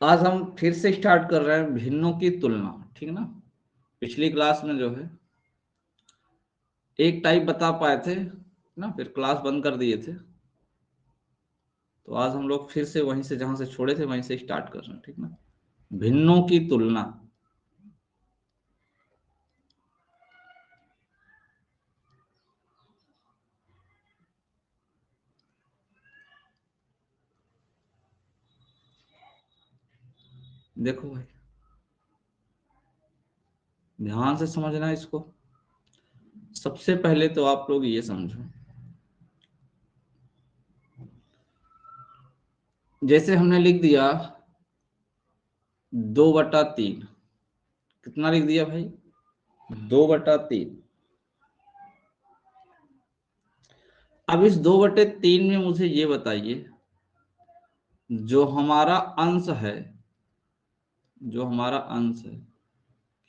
आज हम फिर से स्टार्ट कर रहे हैं भिन्नों की तुलना, ठीक ना। पिछली क्लास में जो है एक टाइप बता पाए थे ना, फिर क्लास बंद कर दिए थे। तो आज हम लोग फिर से वहीं से जहां से छोड़े थे वहीं से स्टार्ट कर रहे हैं, ठीक ना। भिन्नों की तुलना। देखो भाई, ध्यान से समझना इसको। सबसे पहले तो आप लोग ये समझो, जैसे हमने लिख दिया 2/3। कितना लिख दिया भाई? 2/3। अब इस 2/3 में मुझे ये बताइए, जो हमारा अंश है, जो हमारा अंश है,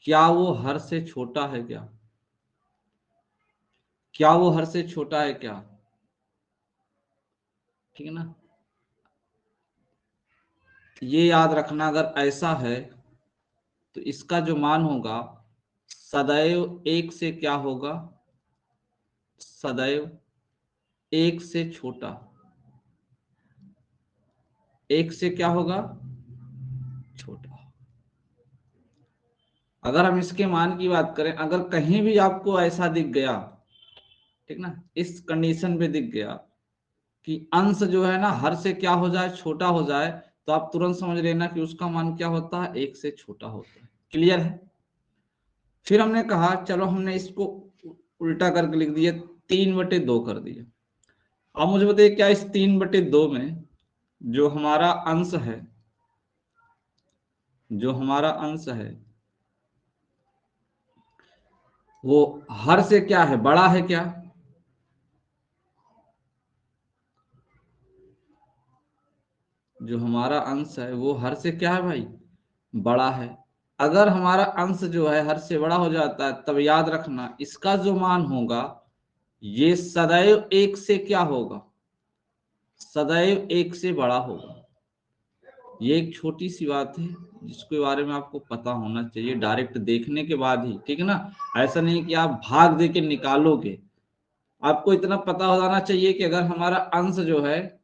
क्या वो हर से छोटा है क्या? क्या वो हर से छोटा है क्या? ठीक है ना। ये याद रखना, अगर ऐसा है तो इसका जो मान होगा सदैव एक से क्या होगा? सदैव एक से छोटा। एक से क्या होगा? छोटा। अगर हम इसके मान की बात करें, अगर कहीं भी आपको ऐसा दिख गया, ठीक ना, इस कंडीशन पे दिख गया कि अंश जो है ना हर से क्या हो जाए? छोटा हो जाए, तो आप तुरंत समझ लेना कि उसका मान क्या होता है? एक से छोटा होता है। क्लियर है? फिर हमने कहा चलो हमने इसको उल्टा करके लिख दिया, 3/2 कर दिया। अब मुझे बताइए, क्या इस 3/2 में जो हमारा अंश है, जो हमारा अंश है वो हर से क्या है? बड़ा है क्या? जो हमारा अंश है वो हर से क्या है भाई? बड़ा है। अगर हमारा अंश जो है हर से बड़ा हो जाता है, तब याद रखना इसका जो मान होगा ये सदैव एक से क्या होगा? सदैव एक से बड़ा होगा। ये एक छोटी सी बात है जिसके बारे में आपको पता होना चाहिए डायरेक्ट देखने के बाद ही, ठीक है ना। ऐसा नहीं कि आप भाग दे के निकालोगे। आपको इतना पता हो जाना चाहिए कि अगर हमारा अंश जो है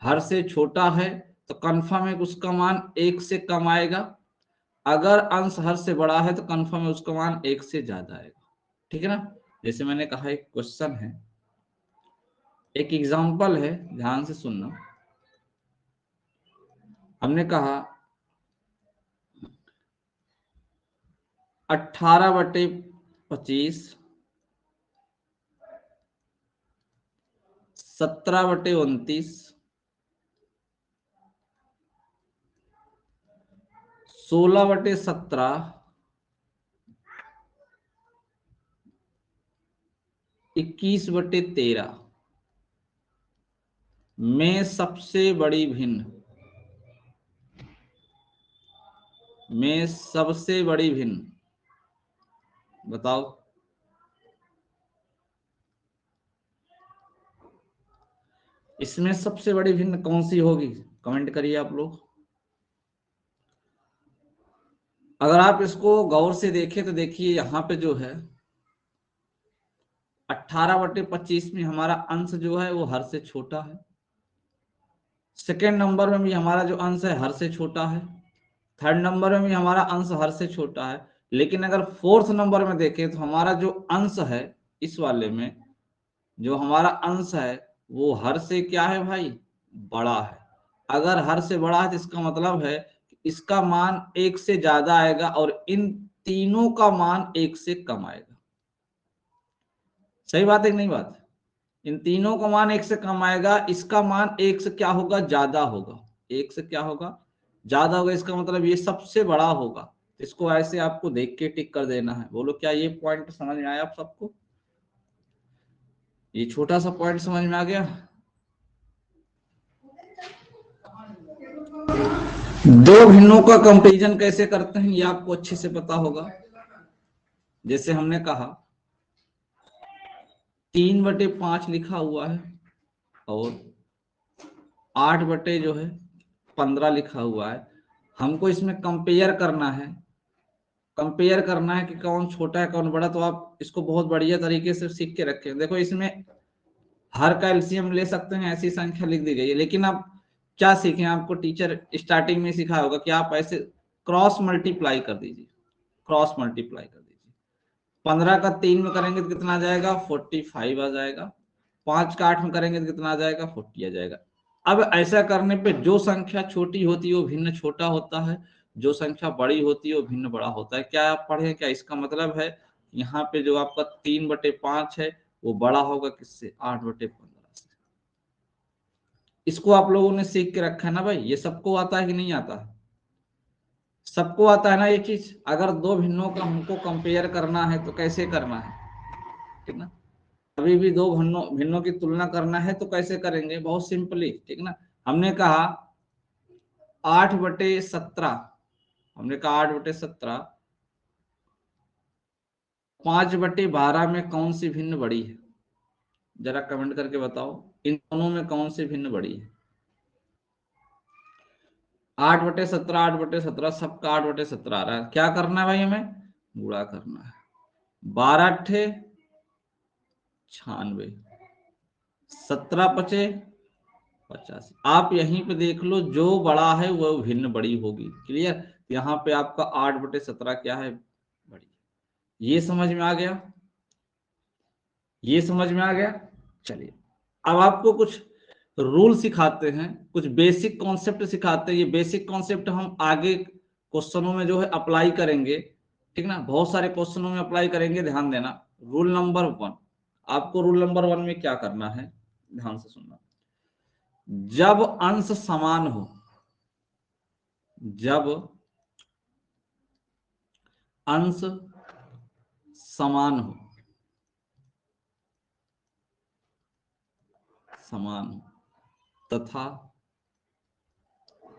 हर से छोटा है तो कंफर्म है कि उसका मान एक से कम आएगा। अगर अंश हर से बड़ा है तो कंफर्म है उसका मान एक से ज्यादा आएगा, ठीक है ना। जैसे मैंने कहा एक क्वेश्चन है, एक एग्जांपल है, ध्यान से सुनना। हमने कहा 18/25, 17/29, 16/17, 21/13 में सबसे बड़ी भिन्न, में सबसे बड़ी भिन्न बताओ। इसमें सबसे बड़ी भिन्न कौन सी होगी? कमेंट करिए आप लोग। अगर आप इसको गौर से देखें तो देखिए यहाँ पे जो है 18/25 में हमारा अंश जो है वो हर से छोटा है। सेकेंड नंबर में भी हमारा जो अंश है हर से छोटा है। थर्ड नंबर में भी हमारा अंश हर से छोटा है। लेकिन अगर फोर्थ नंबर में देखें तो हमारा जो अंश है, इस वाले में जो हमारा अंश है वो हर से क्या है भाई? बड़ा है। अगर हर से बड़ा है तो इसका मतलब है कि इसका मान एक से ज्यादा आएगा और इन तीनों का मान एक से कम आएगा। सही बात है कि नहीं बात? इन तीनों का मान एक से कम आएगा, इसका मान एक से क्या होगा? ज्यादा होगा। एक से क्या होगा? ज्यादा होगा। इसका मतलब ये सबसे बड़ा होगा। इसको ऐसे आपको देख के टिक कर देना है। बोलो क्या ये पॉइंट समझ में आया आप सबको? ये छोटा सा पॉइंट समझ में आ गया? दो भिन्नों का कंपैरिजन कैसे करते हैं ये आपको अच्छे से पता होगा। जैसे हमने कहा 3/5 लिखा हुआ है और 8 बटे जो है 15 लिखा हुआ है, हमको इसमें कंपेयर करना है, कंपेयर करना है कि कौन छोटा है कौन बड़ा। तो आप इसको बहुत बढ़िया तरीके से सीख के रखें। देखो इसमें हर का एलसीएम ले सकते हैं, ऐसी संख्या लिख दी गई है, लेकिन आप क्या सीखें, आपको टीचर स्टार्टिंग में सिखाया होगा कि आप ऐसे क्रॉस मल्टीप्लाई कर दीजिए, क्रॉस मल्टीप्लाई कर दीजिए। 15 का 3 में करेंगे तो कितना आ जाएगा, 45 आ जाएगा। 5 का 8 में करेंगे तो कितना आ जाएगा, 40 आ जाएगा। अब ऐसा करने पे जो संख्या छोटी होती है वो भिन्न छोटा होता है, जो संख्या बड़ी होती है वो भिन्न बड़ा होता है। क्या आप पढ़े क्या? इसका मतलब है यहाँ पे जो आपका 3/5 है वो बड़ा होगा किससे, 8/15 से। इसको आप लोगों ने सीख के रखा है ना भाई। ये सबको आता है कि नहीं आता है? सबको आता है ना ये चीज। अगर दो भिन्नों का हमको कंपेयर करना है तो कैसे करना है, ठीक ना। अभी भी दो भिन्नों भिन्नों की तुलना करना है तो कैसे करेंगे, बहुत सिंपली, ठीक ना। हमने कहा 8/17, हमने कहा 8/17, 5/12 में कौन सी भिन्न बड़ी है? जरा कमेंट करके बताओ, इन दोनों में कौन सी भिन्न बड़ी है? 8/17, 8/17, सबका 8/17 आ रहा है। क्या करना है भाई, हमें गुणा करना है। 12×8 = 96, 17×5 = 85। आप यहीं पे देख लो, जो बड़ा है वह भिन्न बड़ी होगी। क्लियर? यहाँ पे आपका 8/17 क्या है, बड़ी। ये समझ में आ गया, ये समझ में आ गया। चलिए अब आपको कुछ रूल सिखाते हैं, कुछ बेसिक कॉन्सेप्ट सिखाते हैं। ये बेसिक कॉन्सेप्ट हम आगे क्वेश्चनों में जो है अप्लाई करेंगे, ठीक ना। बहुत सारे क्वेश्चनों में अप्लाई करेंगे, ध्यान देना। रूल नंबर 1, आपको रूल नंबर 1 में क्या करना है, ध्यान से सुनना। जब अंश समान हो, जब अंश समान हो, समान हो तथा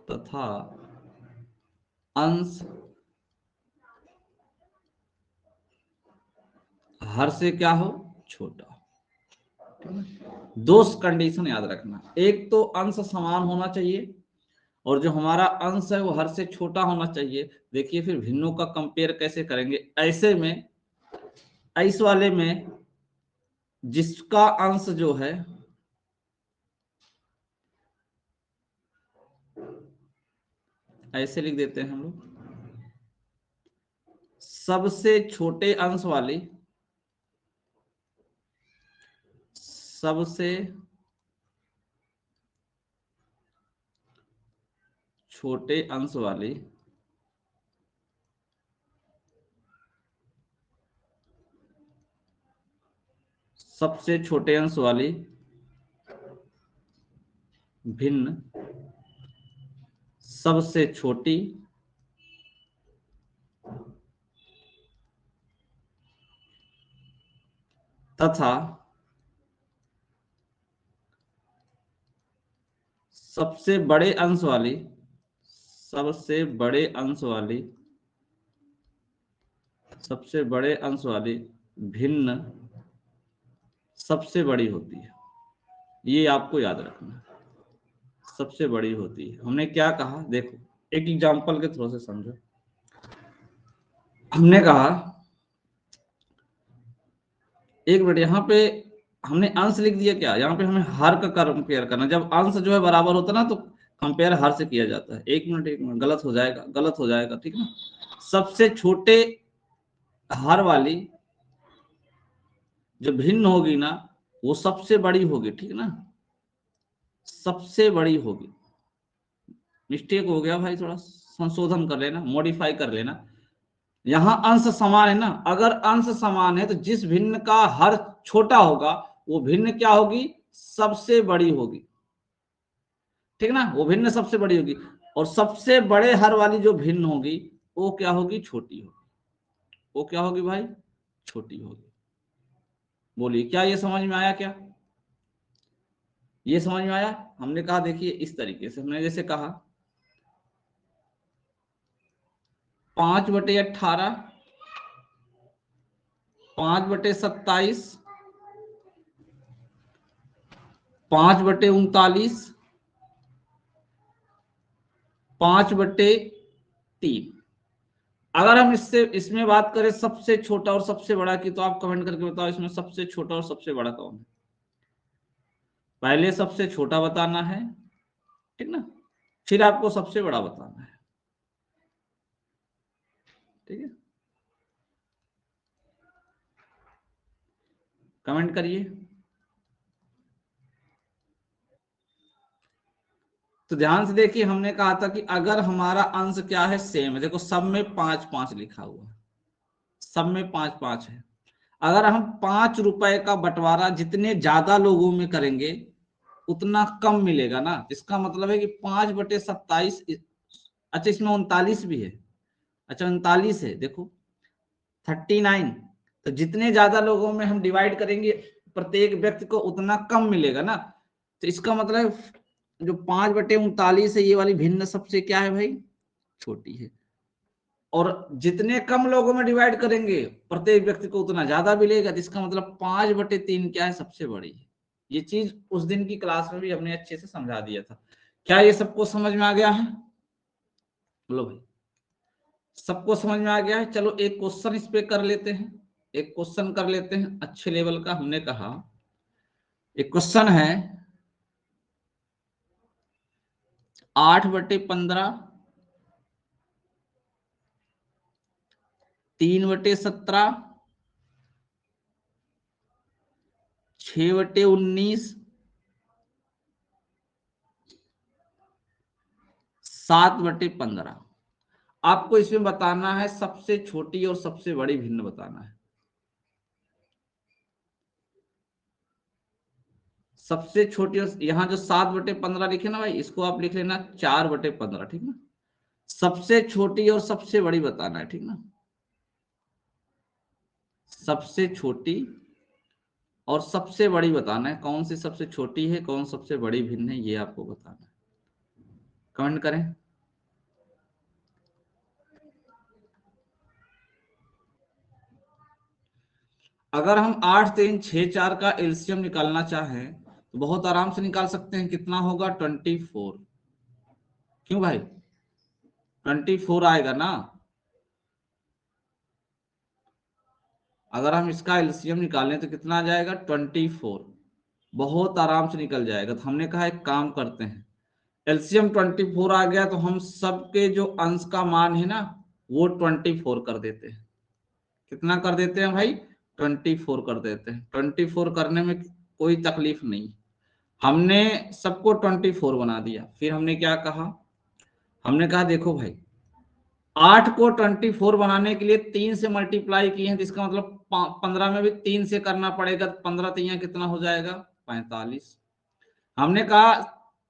तथा अंश हर से क्या हो, छोटा। दो कंडीशन याद रखना, एक तो अंश समान होना चाहिए और जो हमारा अंश है वो हर से छोटा होना चाहिए। देखिए फिर भिन्नों का कंपेयर कैसे करेंगे। ऐसे में, इस वाले में जिसका अंश जो है ऐसे लिख देते हैं हम लोग, सबसे छोटे अंश वाली, सबसे छोटे अंश वाली सबसे छोटे अंश वाली भिन्न सबसे छोटी तथा सबसे बड़े अंश वाली, सबसे बड़े अंश वाली, सबसे बड़े अंश वाली भिन्न सबसे बड़ी होती है। ये आपको याद रखना है, सबसे बड़ी होती है। हमने क्या कहा, देखो एक एग्जांपल के थ्रू से समझो। हमने कहा, एक मिनट, यहाँ पे हमने अंश लिख दिया क्या, यहाँ पे हमें हर का कंपेयर करना। जब अंश जो है बराबर होता है ना तो कंपेयर हर से किया जाता है। एक मिनट, एक मिनट, गलत हो जाएगा, गलत हो जाएगा, ठीक ना। सबसे छोटे हर वाली जो भिन्न होगी ना वो सबसे बड़ी होगी, ठीक ना, सबसे बड़ी होगी। मिस्टेक हो गया भाई, थोड़ा संशोधन कर लेना, मॉडिफाई कर लेना। यहाँ अंश समान है ना, अगर अंश समान है तो जिस भिन्न का हर छोटा होगा वो भिन्न क्या होगी, सबसे बड़ी होगी, ठीक ना। वो भिन्न सबसे बड़ी होगी और सबसे बड़े हर वाली जो भिन्न होगी वो क्या होगी, छोटी होगी। वो क्या होगी भाई, छोटी होगी। बोलिए क्या ये समझ में आया क्या, ये समझ में आया? हमने कहा देखिए इस तरीके से, हमने जैसे कहा 5/18, 5/27, 5/39, 5/3। अगर हम इसमें बात करें सबसे छोटा और सबसे बड़ा की, तो आप कमेंट करके बताओ इसमें सबसे छोटा और सबसे बड़ा कौन है। पहले सबसे छोटा बताना है, ठीक ना, फिर आपको सबसे बड़ा बताना है, ठीक है। कमेंट करिए। तो ध्यान से देखिए, हमने कहा था कि अगर हमारा अंश क्या है, सेम है। देखो सब में 5-5 लिखा हुआ है, सब में 5-5 है। अगर हम 5 रुपए का बंटवारा जितने ज्यादा लोगों में करेंगे उतना कम मिलेगा ना। इसका मतलब है कि 5/27। अच्छा इसमें 39 भी है। अच्छा 39 है, देखो 39। तो जितने ज्यादा लोगों में हम डिवाइड करेंगे प्रत्येक व्यक्ति को उतना कम मिलेगा ना। तो इसका मतलब जो 5/39 है, ये वाली भिन्न सबसे क्या है भाई, छोटी है। और जितने कम लोगों में डिवाइड करेंगे प्रत्येक व्यक्ति को उतना ज्यादा मिलेगा। तो इसका मतलब 5/3 क्या है, सबसे बड़ी है। ये चीज उस दिन की क्लास में भी हमने अच्छे से समझा दिया था। क्या ये सबको समझ में आ गया है? बोलो भाई, सबको समझ में आ गया है? चलो एक क्वेश्चन इस पे कर लेते हैं, एक क्वेश्चन कर लेते हैं अच्छे लेवल का। हमने कहा एक क्वेश्चन है 8/15, 3/17, 6/19, 7/15। आपको इसमें बताना है सबसे छोटी और सबसे बड़ी भिन्न बताना है। सबसे छोटी, और यहाँ जो 7/15 लिखे ना भाई, इसको आप लिख लेना 4/15, ठीक ना। सबसे छोटी और सबसे बड़ी बताना है, ठीक ना। सबसे छोटी और सबसे बड़ी बताना है, कौन सी सबसे छोटी है कौन सबसे बड़ी भिन्न है, ये आपको बताना है। कमेंट करें। अगर हम 8 3 6 4 का एलसीएम निकालना चाहें तो बहुत आराम से निकाल सकते हैं। कितना होगा, 24। क्यों भाई, 24 आएगा ना। अगर हम इसका एलसीएम निकालें तो कितना आ जाएगा, 24। बहुत आराम से निकल जाएगा। तो हमने कहा एक काम करते हैं, एलसीएम 24 आ गया तो हम सबके जो अंश का मान है ना वो 24 कर देते हैं। कितना कर देते हैं भाई, 24 कर देते हैं। 24 करने में कोई तकलीफ नहीं। हमने सबको 24 बना दिया। फिर हमने क्या कहा, हमने कहा देखो भाई 8 को 24 बनाने के लिए 3 से मल्टीप्लाई किए हैं, तो इसका मतलब 15 में भी 3 से करना पड़ेगा। 15 3 कितना हो जाएगा, 45। हमने कहा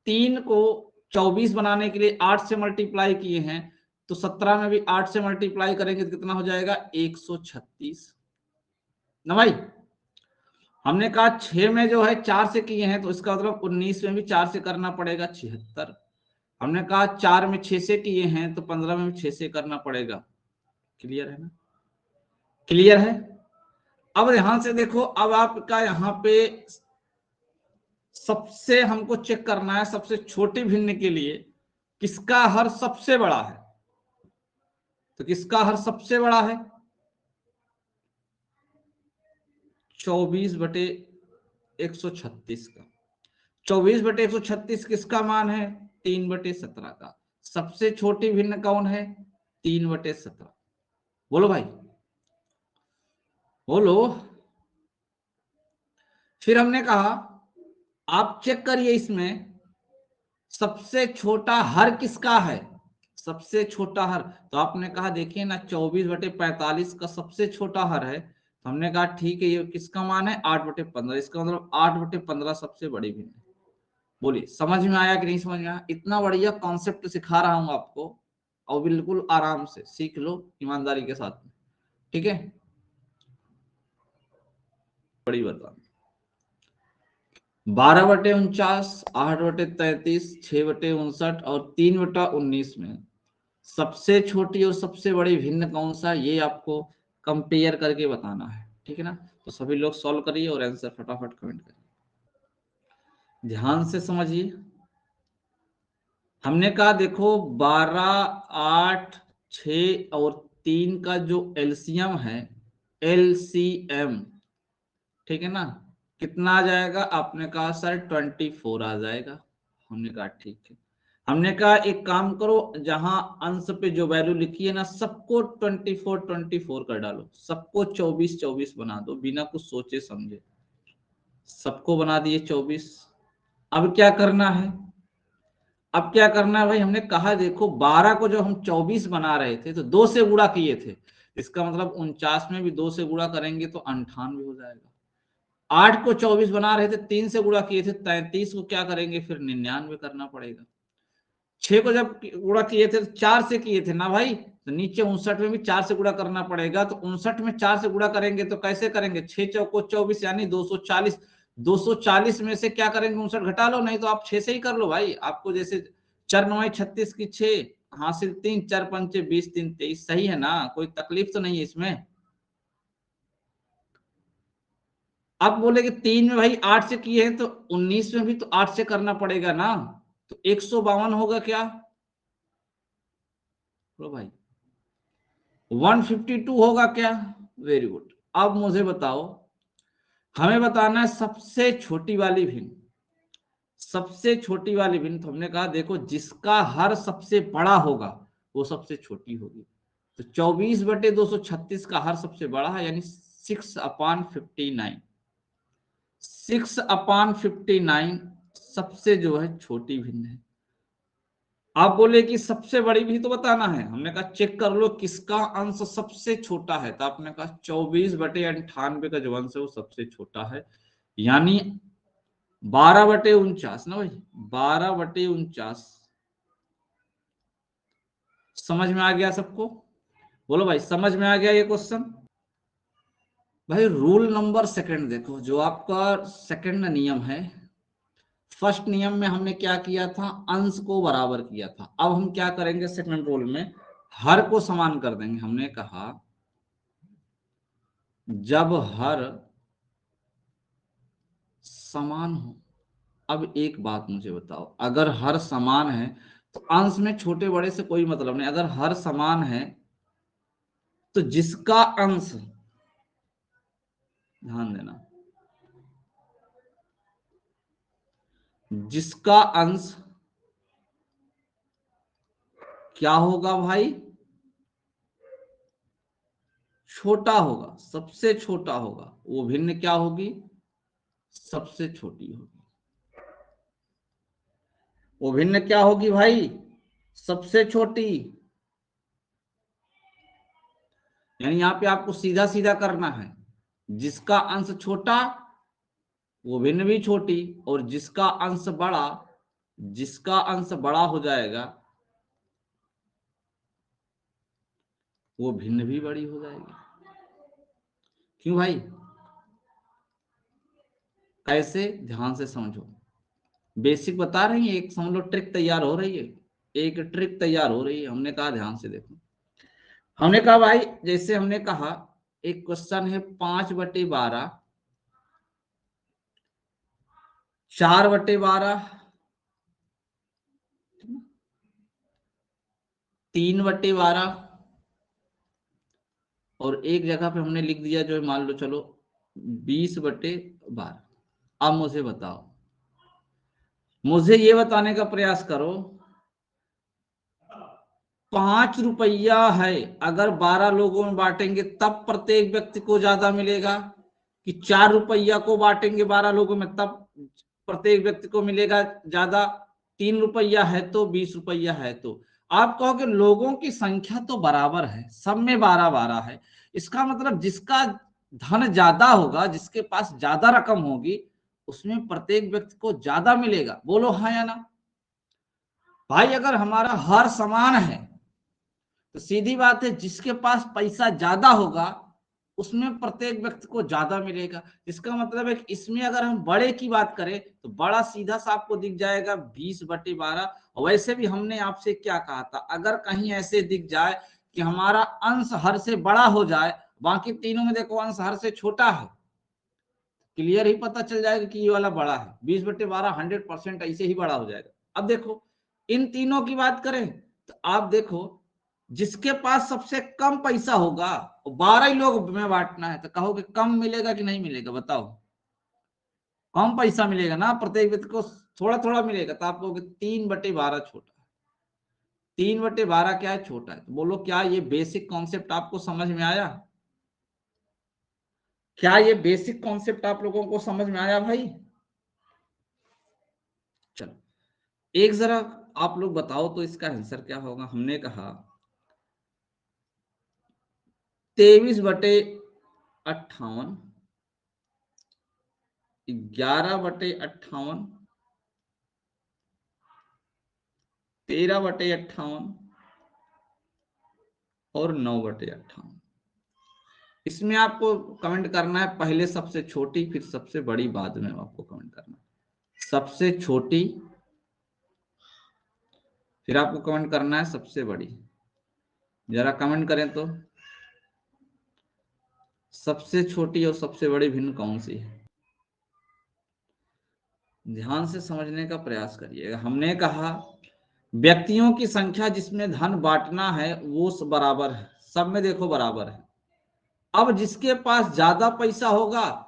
3 को 24 बनाने के लिए 8 से मल्टीप्लाई किए हैं, तो 17 में भी 8 से मल्टीप्लाई करेंगे तो कितना हो जाएगा, 136 ना भाई। हमने कहा 6 में जो है 4 से किए हैं, तो इसका मतलब 19 में भी 4 से करना पड़ेगा, 76। हमने कहा 4 में 6 से किए हैं तो 15 में भी 6 से करना पड़ेगा। क्लियर है ना, क्लियर है। अब यहां से देखो, अब आपका यहाँ पे सबसे हमको चेक करना है सबसे छोटी भिन्न के लिए किसका हर सबसे बड़ा है। तो किसका हर सबसे बड़ा है, 24/136 का। 24/136 किसका मान है, 3/17 का। सबसे छोटी भिन्न कौन है, 3/17। बोलो भाई, बोलो। फिर हमने कहा आप चेक करिए इसमें सबसे छोटा हर किसका है, सबसे छोटा हर। तो आपने कहा देखिए ना 24/45 का सबसे छोटा हर है। तो हमने कहा ठीक है, ये किसका मान है, 8/15। इसका मतलब 8/15 सबसे बड़ी भिन्न है। बोलिए समझ में आया कि नहीं समझ में आया? इतना बढ़िया कॉन्सेप्ट सिखा रहा हूं आपको, और बिल्कुल आराम से सीख लो ईमानदारी के साथ में, ठीक है। बड़ी बता, 12/49, 8/33, 6/59 और 3/19 में सबसे छोटी और सबसे बड़ी भिन्न कौन सा, ये आपको कंपेयर करके बताना है, ठीक है ना। तो सभी लोग सॉल्व करिए और आंसर फटाफट कमेंट करिए, ध्यान से समझिए। हमने कहा देखो 12, 8, 6 और 3 का जो एलसीएम है, एलसीएम, ठीक है ना, कितना आ जाएगा? आपने कहा सर 24 आ जाएगा। हमने कहा ठीक है। हमने कहा एक काम करो, जहां अंश पे जो वैल्यू लिखी है ना, सबको 24 24 कर डालो, सबको 24 24 बना दो, बिना कुछ सोचे समझे सबको बना दिए 24। अब क्या करना है? अब क्या करना है भाई? हमने कहा देखो 12 को जो हम 24 बना रहे थे तो 2 से गुणा किए थे, इसका मतलब 49 में भी 2 से गुणा करेंगे तो 98 हो जाएगा। 8 को 24 बना रहे थे, 3 से गुणा किए थे 33 को क्या करेंगे फिर 99 करना पड़ेगा। 6 को जब गुणा किए थे तो 4 से किए थे ना भाई, तो नीचे 59 में भी 4 से गुणा करना पड़ेगा, तो 59 में 4 से गुणा करेंगे तो कैसे करेंगे? 6 चौको 24 यानी 240। 240 में से क्या करेंगे? 59 घटा लो, नहीं तो आप 6 से ही कर लो भाई। आपको जैसे 4 9 36 की 6 हासिल 3, 4 पंचे 20, 3 23, सही है ना? कोई तकलीफ तो नहीं है इसमें। आप बोले कि 3 में भाई 8 से किए हैं तो 19 में भी तो 8 से करना पड़ेगा ना, तो 152 होगा क्या? लो भाई 152 होगा क्या? Very good. अब मुझे बताओ, हमें बताना है सबसे छोटी वाली भिन्न। सबसे छोटी वाली भिन्न तो हमने कहा देखो जिसका हर सबसे बड़ा होगा वो सबसे छोटी होगी। तो 24/236 का हर सबसे बड़ा है, यानी 6/59। 6/59 सबसे जो है छोटी भिन्न है। आप बोले कि सबसे बड़ी भी तो बताना है, हमने कहा चेक कर लो किसका अंश सबसे छोटा है, तो आपने कहा 24/98 का जो अंश है वो सबसे छोटा है, यानी 12/49 ना भाई, 12/49। समझ में आ गया सबको? बोलो भाई समझ में आ गया ये क्वेश्चन? भाई रूल नंबर सेकंड देखो, जो आपका सेकंड नियम है। फर्स्ट नियम में हमने क्या किया था? अंश को बराबर किया था। अब हम क्या करेंगे सेकंड रूल में? हर को समान कर देंगे। हमने कहा जब हर समान हो। अब एक बात मुझे बताओ, अगर हर समान है तो अंश में छोटे बड़े से कोई मतलब नहीं। अगर हर समान है तो जिसका अंश, ध्यान देना, जिसका अंश क्या होगा भाई? छोटा होगा, सबसे छोटा होगा, वो भिन्न क्या होगी? सबसे छोटी होगी। वो भिन्न क्या होगी भाई? सबसे छोटी। यानी यहां पे आपको सीधा सीधा करना है, जिसका अंश छोटा वो भिन्न भी छोटी, और जिसका अंश बड़ा, जिसका अंश बड़ा हो जाएगा वो भिन्न भी बड़ी हो जाएगी। क्यों भाई? कैसे? ध्यान से समझो, बेसिक बता रही है, एक समझ लो ट्रिक तैयार हो रही है, एक ट्रिक तैयार हो रही है। हमने कहा ध्यान से देखो, हमने कहा भाई जैसे हमने कहा एक क्वेश्चन है 5/12, 4/12, 3/12, और एक जगह पे हमने लिख दिया जो है मान लो चलो 20/12। अब मुझे बताओ, मुझे ये बताने का प्रयास करो, 5 रुपया है, अगर 12 लोगों में बांटेंगे तब प्रत्येक व्यक्ति को ज्यादा मिलेगा, कि 4 रुपया को बांटेंगे 12 लोगों में तब प्रत्येक व्यक्ति को मिलेगा ज्यादा, 3 रुपया है तो 20 रुपया है तो। आप कहोगे लोगों की संख्या तो बराबर है, सब में 12-12 है, इसका मतलब जिसका धन ज्यादा होगा, जिसके पास ज्यादा रकम होगी, उसमें प्रत्येक व्यक्ति को ज्यादा मिलेगा। बोलो हाँ या ना? भाई अगर हमारा हर समान है तो सीधी बात है जिसके पास पैसा ज्यादा होगा उसमें प्रत्येक व्यक्ति को ज्यादा मिलेगा। इसका मतलब है कि इसमें अगर हम बड़े की बात करें तो बड़ा सीधा सा आपको दिख जाएगा 20/12। वैसे भी हमने आपसे क्या कहा था, अगर कहीं ऐसे दिख जाए कि हमारा अंश हर से बड़ा हो जाए, बाकी तीनों में देखो अंश हर से छोटा है, क्लियर ही पता चल जाएगा कि ये वाला बड़ा है। 20/12 100% ऐसे ही बड़ा हो जाएगा। अब देखो इन तीनों की बात करें तो आप देखो, जिसके पास सबसे कम पैसा होगा, 12 ही लोग में बांटना है, तो कहोगे कम मिलेगा कि नहीं मिलेगा, बताओ। कम पैसा मिलेगा ना, प्रत्येक व्यक्ति को थोड़ा थोड़ा मिलेगा, तो आप कहोगे 3/12 छोटा। 3/12 क्या है, छोटा है। तो बोलो क्या ये बेसिक कॉन्सेप्ट आपको समझ में आया? क्या ये बेसिक कॉन्सेप्ट आप लोगों को समझ में आया भाई? चलो एक जरा आप लोग बताओ तो इसका आंसर क्या होगा। हमने कहा 23/58, 11/58, 13/58 और 9/58। इसमें आपको कमेंट करना है पहले सबसे छोटी, फिर सबसे बड़ी, बाद में आपको कमेंट करना है सबसे छोटी, फिर आपको कमेंट करना है सबसे बड़ी। जरा कमेंट करें तो, सबसे छोटी और सबसे बड़ी भिन्न कौन सी है? ध्यान से समझने का प्रयास करिएगा। हमने कहा व्यक्तियों की संख्या जिसमें धन बांटना है वो बराबर है, सब में देखो बराबर है। अब जिसके पास ज्यादा पैसा होगा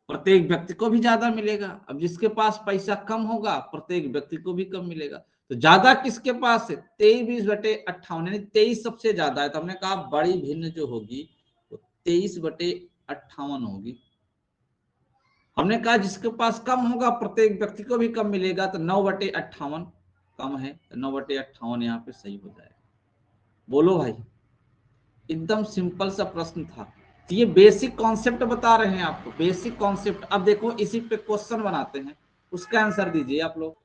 प्रत्येक व्यक्ति को भी ज्यादा मिलेगा, अब जिसके पास पैसा कम होगा प्रत्येक व्यक्ति को भी कम मिलेगा। तो ज्यादा किसके पास है? 23/58, यानी 23 सबसे ज्यादा है। तो हमने कहा बड़ी भिन्न जो होगी वो 23/58 होगी। हमने कहा जिसके पास कम होगा प्रत्येक व्यक्ति को भी कम मिलेगा, तो 9/58 कम है, तो 9/58 यहाँ पे सही हो जाएगा। बोलो भाई, एकदम सिंपल सा प्रश्न था। तो ये बेसिक कॉन्सेप्ट बता रहे हैं आपको, बेसिक कॉन्सेप्ट। अब देखो इसी पे क्वेश्चन बनाते हैं, उसका आंसर दीजिए आप लोग।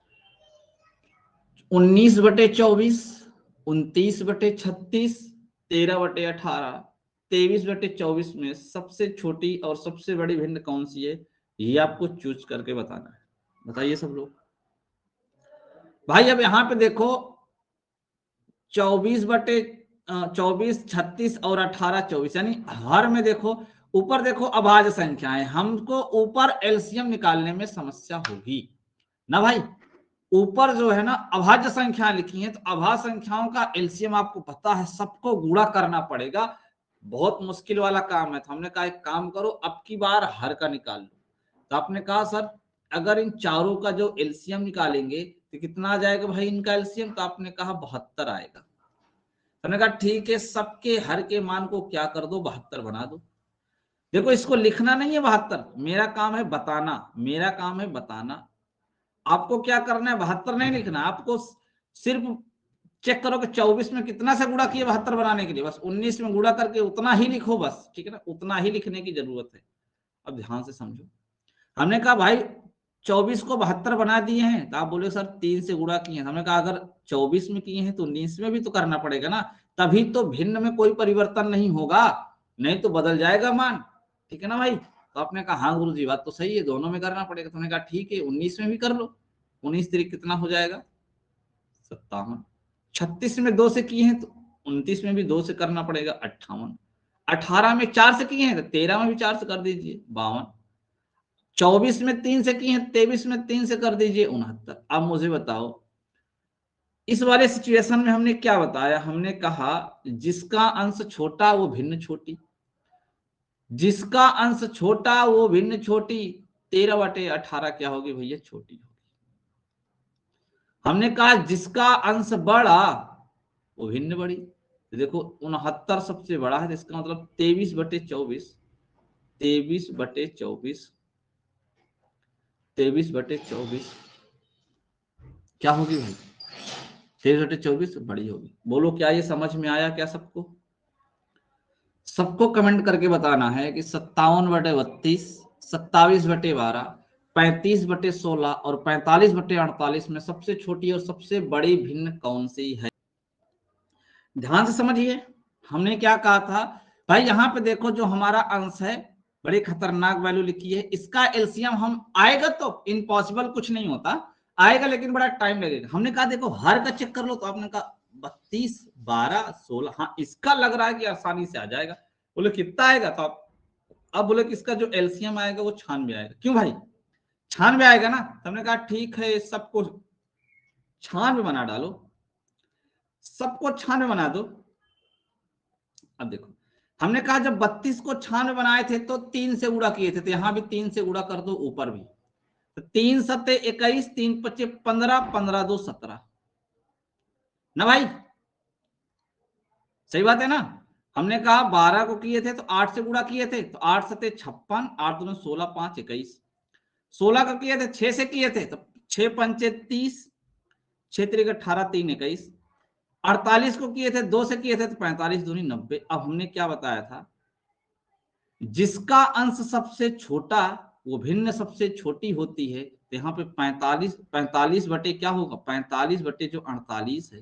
19/24, 29/36, 13/18, 23/24 में सबसे छोटी और सबसे बड़ी भिन्न कौन सी है, ये आपको चूज करके बताना है। बताइए सब लोग। भाई अब यहाँ पे देखो 24/24, 36 और 18/24, यानी हर में देखो ऊपर देखो अभाज्य संख्याएं, हमको ऊपर एलसीएम निकालने में समस्या होगी ना भाई। ऊपर जो है ना अभाज्य संख्या लिखी है, तो अभाज्य संख्याओं का एलसीएम आपको पता है, सबको गुणा करना पड़ेगा, बहुत मुश्किल वाला काम है। तो हमने कहा एक काम करो, अब की बार हर का निकाल लो। तो आपने कहा सर अगर इन चारों का जो एलसीएम निकालेंगे तो कितना आ जाएगा भाई इनका एलसीएम? तो आपने कहा 72 आएगा। हमने कहा ठीक है, सबके हर के मान को क्या कर दो, 72 बना दो। देखो इसको लिखना नहीं है 72, मेरा काम है बताना, मेरा काम है बताना। आपको क्या करना है, 72 नहीं लिखना, आपको सिर्फ चेक करो कि 24 में कितना से गुणा किया 72 बनाने के लिए, बस 19 में गुणा करके उतना ही लिखो बस, ठीक है ना, उतना ही लिखने की जरूरत है। अब ध्यान से समझो, हमने कहा भाई 24 को 72 बना दिए हैं, तो आप बोले सर 3 से गुणा किए हैं। हमने कहा अगर 24 में किए हैं तो 19 में भी तो करना पड़ेगा ना, तभी तो भिन्न में कोई परिवर्तन नहीं होगा, नहीं तो बदल जाएगा मान, ठीक है ना भाई। तो आपने कहा हाँ गुरु जी बात तो सही है, दोनों में करना पड़ेगा। तो हमने कहा ठीक है 19 में भी कर लो। 19 तिरिक कितना हो जाएगा, 57। 36 में 2 से किए हैं तो 29 में भी 2 से करना पड़ेगा, 58। 18 में 4 से किए हैं तो 13 में भी 4 से कर दीजिए, 52। 24 में 3 से किए हैं, 23 में 3 से कर दीजिए, 69। अब मुझे बताओ इस वाले सिचुएशन में हमने क्या बताया, हमने कहा जिसका अंश छोटा वो भिन्न छोटी, जिसका अंश छोटा वो भिन्न छोटी, 13/18 क्या होगी भैया, छोटी होगी। हमने कहा जिसका अंश बड़ा वो भिन्न बड़ी, तो देखो 69 सबसे बड़ा है, इसका मतलब 23/24, 23/24, 23/24 क्या होगी भाई, 23/24 बड़ी होगी। बोलो क्या ये समझ में आया क्या सबको? सबको कमेंट करके बताना है कि 57/32, 27/12, 35/16 और 45/48 में सबसे छोटी और सबसे बड़ी भिन्न कौन सी है। ध्यान से समझिए, हमने क्या कहा था भाई, यहां पे देखो जो हमारा अंश है बड़ी खतरनाक वैल्यू लिखी है, इसका एलसीएम हम आएगा तो इम्पॉसिबल कुछ नहीं होता, आएगा लेकिन बड़ा टाइम लगेगा। हमने कहा देखो हर का चेक कर लो, तो आपने कहा 32, 12, 16, हाँ इसका लग रहा है कि आसानी से आ जाएगा। बोले कितना आएगा, तो आप अब बोले कि इसका जो एलसीएम आएगा वो 96 आएगा। क्यों भाई 96 आएगा ना, तो हमने कहा ठीक है सबको 96 बना डालो, सबको 96 बना दो। अब देखो हमने कहा जब 32 को 96 बनाए थे तो 3 से गुणा किए थे, तो यहां भी 3 से गुणा कर दो, ऊपर भी। तो 3 सत्ते 21, 3 पच्चे 15, 15 दो 17 ना भाई, सही बात है ना। हमने कहा 12 को किए थे तो 8 से गुणा किए थे, तो 8 सत्ते 56, 8 दूनी 16, 5 21। 16 को किए थे 6 से किए थे, तो 6 पंचे 30, 6 त्रिक 18, 3 21। 48 को किए थे 2 से किए थे, तो 45 दूनी 90। अब हमने क्या बताया था, जिसका अंश सबसे छोटा वो भिन्न सबसे छोटी होती है। तो यहाँ पे 45 बटे क्या होगा, 45 बटे जो 48 है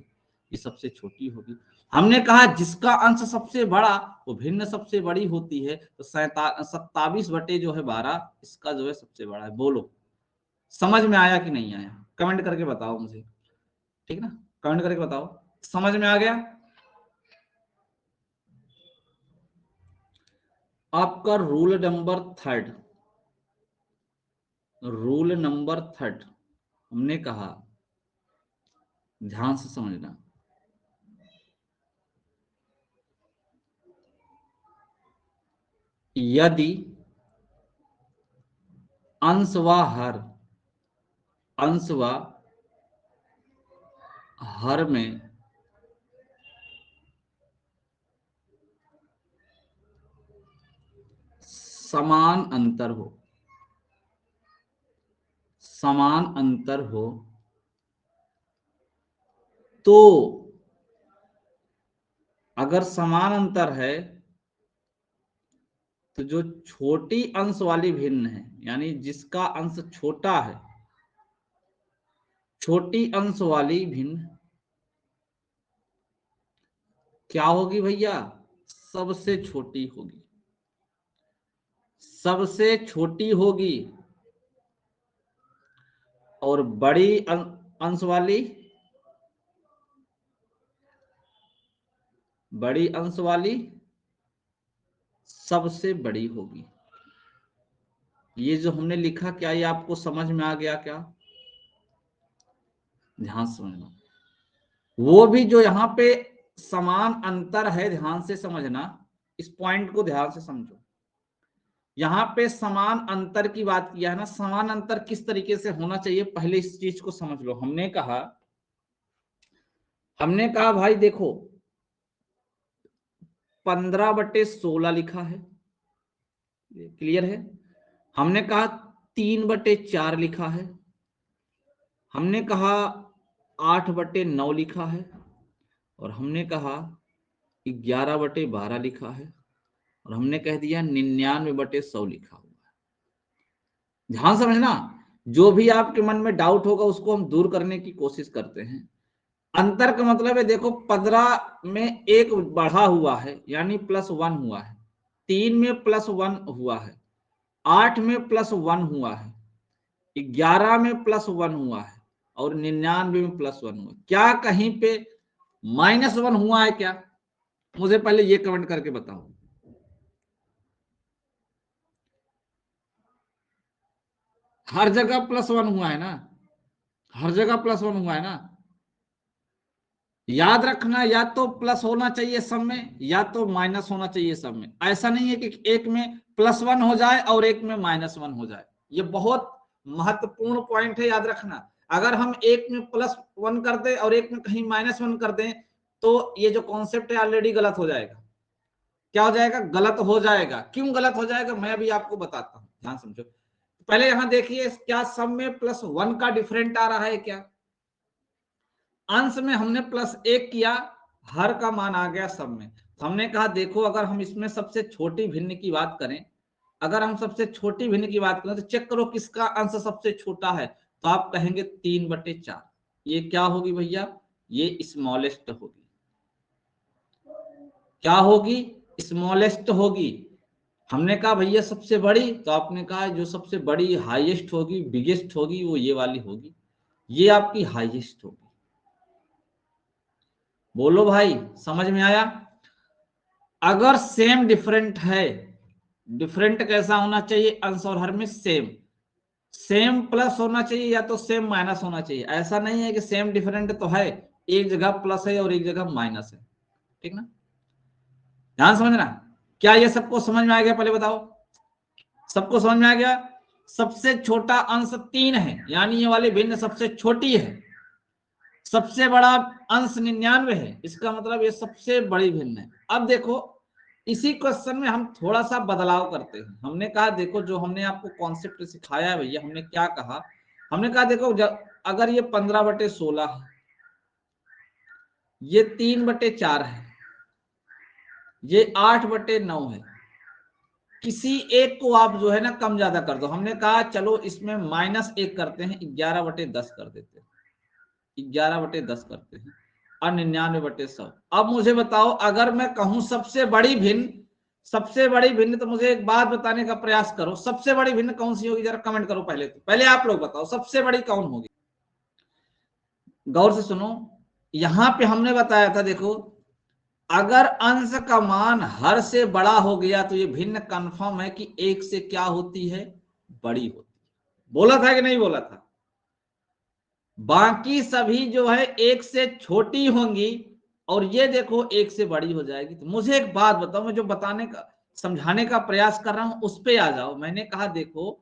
ये सबसे छोटी होगी। हमने कहा जिसका अंश सबसे बड़ा वो भिन्न सबसे बड़ी होती है, तो 27 बटे जो है 12 इसका जो है सबसे बड़ा है। बोलो समझ में आया कि नहीं आया, कमेंट करके बताओ मुझे, ठीक ना, कमेंट करके बताओ समझ में आ गया। आपका रूल नंबर 3, रूल नंबर 3 हमने कहा, ध्यान से समझना, यदि अंश व हर में समान अंतर हो तो, अगर समान अंतर है तो जो छोटी अंश वाली भिन्न है, यानी जिसका अंश छोटा है, छोटी अंश वाली भिन्न क्या होगी भैया, सबसे छोटी होगी, सबसे छोटी होगी। और बड़ी अंश वाली, बड़ी अंश वाली सबसे बड़ी होगी। ये जो हमने लिखा क्या ये आपको समझ में आ गया क्या, ध्यान से समझना। वो भी जो यहाँ पे समान अंतर है, ध्यान से समझना, इस पॉइंट को ध्यान से समझो। यहाँ पे समान अंतर की बात किया है ना, समान अंतर किस तरीके से होना चाहिए पहले इस चीज को समझ लो। हमने कहा भाई देखो 15/16 लिखा है, क्लियर है। हमने कहा 3/4 लिखा है, हमने कहा 8/9 लिखा है, और हमने कहा 11/12 लिखा है, और हमने कह दिया 99/100 लिखा हुआ है। ध्यान समझना, जो भी आपके मन में डाउट होगा उसको हम दूर करने की कोशिश करते हैं। अंतर का मतलब है देखो 15 में एक बढ़ा हुआ है यानी +1 हुआ है, 3 में +1 हुआ है, 8 में +1 हुआ है, 11 में +1 हुआ है, और 99 में +1 हुआ। क्या कहीं पे -1 हुआ है क्या, मुझे पहले ये कमेंट करके बताओ। हर जगह +1 हुआ है ना, हर जगह +1 हुआ है ना। याद रखना, या तो प्लस होना चाहिए सब में या तो माइनस होना चाहिए सब में। ऐसा नहीं है कि एक में +1 हो जाए और एक में -1 हो जाए। ये बहुत महत्वपूर्ण पॉइंट है, याद रखना। अगर हम एक में +1 कर दें और एक में कहीं -1 कर दें तो ये जो कॉन्सेप्ट है ऑलरेडी गलत हो जाएगा। क्या हो जाएगा, गलत हो जाएगा। क्यों गलत हो जाएगा मैं अभी आपको बताता हूं, ध्यान समझो। पहले यहां देखिए क्या सब में +1 का डिफरेंट आ रहा है क्या, अंश में हमने +1 किया, हर का मान आ गया सब में। हमने कहा देखो अगर हम इसमें सबसे छोटी भिन्न की बात करें, अगर हम सबसे छोटी भिन्न की बात करें तो चेक करो किसका अंश सबसे छोटा है, तो आप कहेंगे 3/4। ये क्या होगी भैया, ये स्मॉलेस्ट होगी। क्या होगी, स्मॉलेस्ट होगी। हमने कहा भैया सबसे बड़ी, तो आपने कहा जो सबसे बड़ी हाईएस्ट होगी, बिगेस्ट होगी, वो ये वाली होगी, ये आपकी हाईएस्ट होगी। बोलो भाई समझ में आया। अगर सेम डिफरेंट है, डिफरेंट कैसा होना चाहिए, अंश और हर में सेम, सेम प्लस होना चाहिए या तो सेम माइनस होना चाहिए। ऐसा नहीं है कि सेम डिफरेंट तो है, एक जगह प्लस है और एक जगह माइनस है, ठीक ना। ध्यान समझना। क्या ये सबको समझ में आ गया? पहले बताओ, सबको समझ में आ गया? सबसे छोटा अंश 3 है, यानी ये वाली भिन्न सबसे छोटी है। सबसे बड़ा अंश 99 है, इसका मतलब ये सबसे बड़ी भिन्न है। अब देखो इसी क्वेश्चन में हम थोड़ा सा बदलाव करते हैं। हमने कहा देखो जो हमने आपको कॉन्सेप्ट सिखाया है भैया, हमने क्या कहा, हमने कहा देखो अगर ये 15/16 है, ये 3/4 है, ये 8/9 है, किसी एक को आप जो है ना कम ज्यादा कर दो। हमने कहा चलो इसमें -1 करते हैं, 11/10 कर देते हैं, 11/10 करते हैं और 99/100। अब मुझे बताओ अगर मैं कहूं सबसे बड़ी भिन्न, सबसे बड़ी भिन्न, तो मुझे एक बात बताने का प्रयास करो, सबसे बड़ी भिन्न कौन सी होगी? जरा कमेंट करो पहले, तो पहले आप लोग बताओ सबसे बड़ी कौन होगी। गौर से सुनो, यहां पे हमने बताया था देखो, अगर अंश का मान हर से बड़ा हो गया तो ये भिन्न कंफर्म है कि एक से क्या होती है? बड़ी होती है। बोला था कि नहीं बोला था? बाकी सभी जो है एक से छोटी होंगी और ये देखो एक से बड़ी हो जाएगी। तो मुझे एक बात बताओ, मैं जो बताने का समझाने का प्रयास कर रहा हूं उस पे आ जाओ। मैंने कहा देखो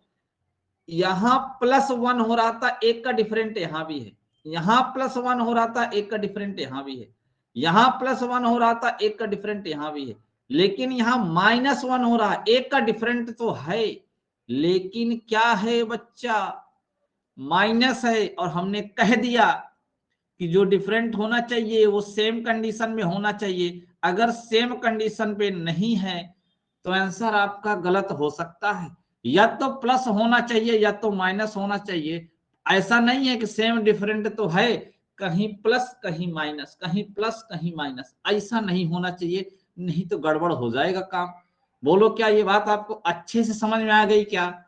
यहां +1 हो रहा था, एक का डिफरेंट यहां भी है, यहां +1 हो रहा था, एक का डिफरेंट यहां भी है, यहां +1 हो रहा था, एक का डिफरेंट यहां भी है, लेकिन यहां -1 हो रहा है, एक का डिफरेंट तो है, लेकिन क्या है बच्चा? माइनस है। और हमने कह दिया कि जो डिफरेंट होना चाहिए वो सेम कंडीशन में होना चाहिए। अगर सेम कंडीशन पे नहीं है तो आंसर आपका गलत हो सकता है। या तो प्लस होना चाहिए या तो माइनस होना चाहिए। ऐसा नहीं है कि सेम डिफरेंट तो है, कहीं प्लस कहीं माइनस, कहीं प्लस कहीं माइनस, ऐसा नहीं होना चाहिए, नहीं तो गड़बड़ हो जाएगा काम। बोलो क्या ये बात आपको अच्छे से समझ में आ गई? क्या